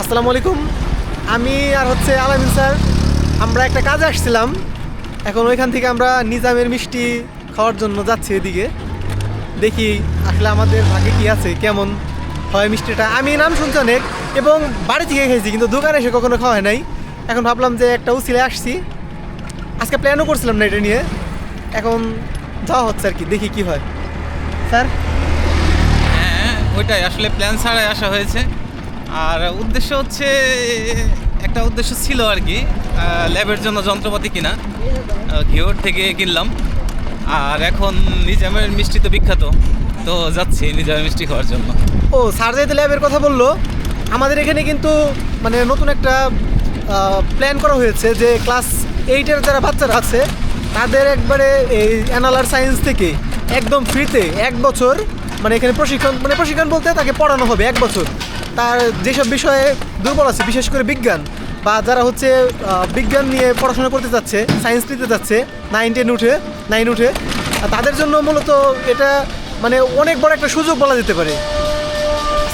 আসসালামু আলাইকুম। আমি আর হচ্ছে আলামিন স্যার আমরা একটা কাজে আসছিলাম। এখন ওইখান থেকে আমরা নিজামের মিষ্টি খাওয়ার জন্য যাচ্ছি এদিকে। দেখি আসলে আমাদের ভাগে কি আছে, কেমন হয় মিষ্টিটা। আমি নাম শুনছি অনেক এবং বাড়ি থেকে খেয়েছি, কিন্তু দোকানে এসে কখনো খাওয়া হয় নাই। এখন ভাবলাম যে একটা উসিলে আসছি, আজকে প্ল্যানও করছিলাম না এটা নিয়ে। এখন যাওয়া হচ্ছে আর কি, দেখি কি হয়। স্যার হ্যাঁ, ওইটাই আসলে প্ল্যান ছাড়াই আসা হয়েছে। আর উদ্দেশ্য হচ্ছে, একটা উদ্দেশ্য ছিল আর কি, ল্যাবের জন্য যন্ত্রপাতি কিনা, ঘিওর থেকে কিনলাম। আর এখন নিজামের মিষ্টি তো বিখ্যাত, তো যাচ্ছি নিজামের মিষ্টি খাওয়ার জন্য। ও স্যার যেহেতু ল্যাবের কথা বললো, আমাদের এখানে কিন্তু মানে নতুন একটা প্ল্যান করা হয়েছে যে ক্লাস 8-এর যারা বাচ্চারা আছে তাদের একবারে এই অ্যানালার সায়েন্স থেকে একদম ফ্রিতে 1 বছর মানে এখানে প্রশিক্ষণ বলতে তাকে পড়ানো হবে 1 বছর। তার যেসব বিষয়ে দুর্বল আছে, বিশেষ করে বিজ্ঞান, বা যারা হচ্ছে বিজ্ঞান নিয়ে পড়াশোনা করতে চাচ্ছে, সায়েন্স নিতে চাচ্ছে 9 উঠে, তাদের জন্য মূলত এটা মানে অনেক বড় একটা সুযোগ বলা যেতে পারে।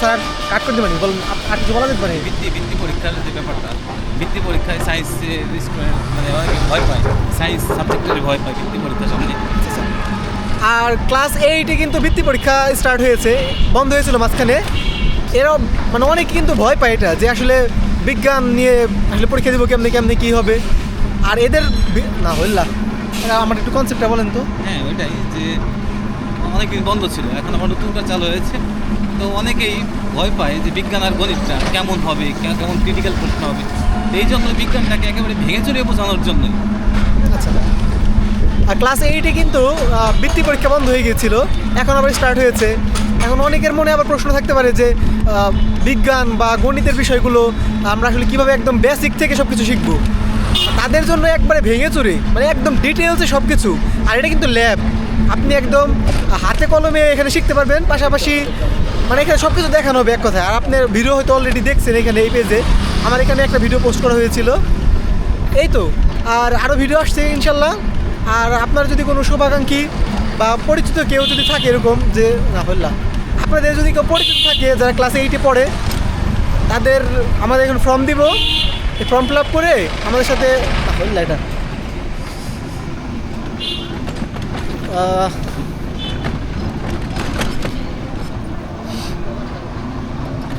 স্যার কাট করতে পারি, বলুন আর কিছু বলা যেতে পারে? বৃত্তি পরীক্ষার যে ব্যাপারটা, বৃত্তি পরীক্ষায় সায়েন্সের স্টুডেন্ট মানে অনেকে ভয় পায়, সায়েন্স সাবজেক্টের ভয় পায় বৃত্তি পরীক্ষার সামনে। আর ক্লাস 8-এ কিন্তু বৃত্তি পরীক্ষা স্টার্ট হয়েছে, বন্ধ হয়েছিল মাঝখানে। এরাও মানে অনেক কিন্তু ভয় পায় এটা, যে আসলে বিজ্ঞান নিয়ে আসলে পরীক্ষা দেবো কেমনে কী হবে। আর এদের না হইলা আমার একটু কনসেপ্টটা বলেন তো। হ্যাঁ, ওইটাই যে অনেকদিন বন্ধ ছিল, এখন আবার নতুনটা চালু হয়েছে। তো অনেকেই ভয় পায় যে বিজ্ঞান আর গণিতটা কেমন হবে, কেমন ক্রিটিক্যাল প্রশ্ন হবে। এই জন্য বিজ্ঞানটাকে একেবারে ভেঙে চড়িয়ে বোঝানোর জন্যই। আচ্ছা, আর ক্লাস 8-এ কিন্তু বৃত্তি পরীক্ষা বন্ধ হয়ে গিয়েছিল, এখন আবার স্টার্ট হয়েছে। এখন অনেকের মনে আবার প্রশ্ন থাকতে পারে যে বিজ্ঞান বা গণিতের বিষয়গুলো আমরা আসলে কীভাবে একদম বেসিক থেকে সব কিছু শিখবো। তাদের জন্য একবারে ভেঙে চুরে মানে একদম ডিটেলসে সব কিছু। আর এটা কিন্তু ল্যাব, আপনি একদম হাতে কলমে এখানে শিখতে পারবেন, পাশাপাশি মানে এখানে সব কিছু দেখানো হবে এক কথায়। আর আপনার ভিডিও হয়তো অলরেডি দেখছেন এখানে এই পেজে, আমার এখানে একটা ভিডিও পোস্ট করা হয়েছিল। এই তো, আর আরও ভিডিও আসছে ইনশাল্লাহ। আর আপনার যদি কোনো শুভাকাঙ্ক্ষী বা পরিচিত কেউ যদি থাকে এরকম, যে না হল্লা আপনাদের যদি কেউ পরিচিত থাকে যারা ক্লাস 8-এ পড়ে, তাদের আমাদের এখন ফর্ম দিব, এই ফর্ম ফিল আপ করে আমাদের সাথে না হল্লা এটা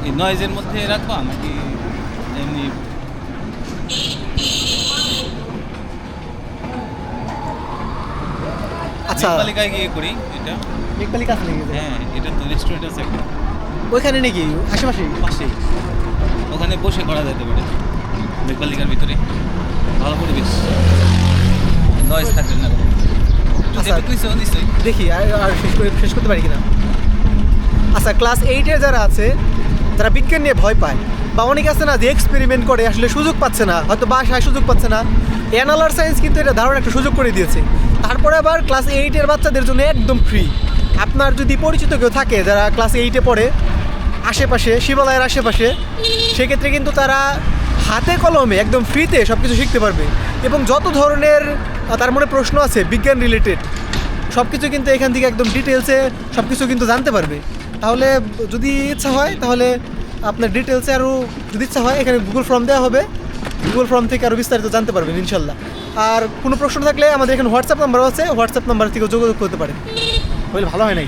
এই নয়েজের মধ্যে রাখবা নাকি এমনি? আচ্ছা, তালিকায় গিয়ে করি এটা। মেঘপালি কাছে লেগে যায়। হ্যাঁ, এটা তো রেস্টুরেন্ট আছে একটা ওইখানে নাকি আশেপাশে? পাশেই, ওখানে বসে করা যেতে পারে মেঘপালিকার ভিতরে। ভালো পরিবেশ, নয়েজ থাকবে না। আচ্ছা, নিশ্চয়ই দেখি আর শেষ করতে পারি কিনা। আচ্ছা, ক্লাস 8-এর যারা আছে, যারা বিজ্ঞান নিয়ে ভয় পায়, বা অনেকে আছে না যে এক্সপেরিমেন্ট করে আসলে সুযোগ পাচ্ছে না, হয়তো বাসায় সুযোগ পাচ্ছে না, অ্যানালার সায়েন্স কিন্তু এটা দারুণ একটা সুযোগ করে দিয়েছে। তারপরে আবার ক্লাস 8-এর বাচ্চাদের জন্য একদম ফ্রি। আপনার যদি পরিচিত কেউ থাকে যারা ক্লাস 8-এ পড়ে আশেপাশে, শিবালয়ের আশেপাশে, সেক্ষেত্রে কিন্তু তারা হাতে কলমে একদম ফ্রিতে সব কিছু শিখতে পারবে। এবং যত ধরনের তার মনে প্রশ্ন আছে বিজ্ঞান রিলেটেড, সব কিছু কিন্তু এখান থেকে একদম ডিটেলসে সব কিছু কিন্তু জানতে পারবে। তাহলে যদি ইচ্ছা হয়, তাহলে আপনার ডিটেলসে আরও যদি ইচ্ছা হয়, এখানে গুগল ফর্ম দেওয়া হবে, গুগল ফর্ম থেকে আরও বিস্তারিত জানতে পারবেন ইনশাল্লাহ। আর কোনো প্রশ্ন থাকলে আমাদের এখানে হোয়াটসঅ্যাপ নাম্বারও আছে, হোয়াটসঅ্যাপ নাম্বার থেকেও যোগাযোগ করতে পারেন। বলে ভালো হয় নাই?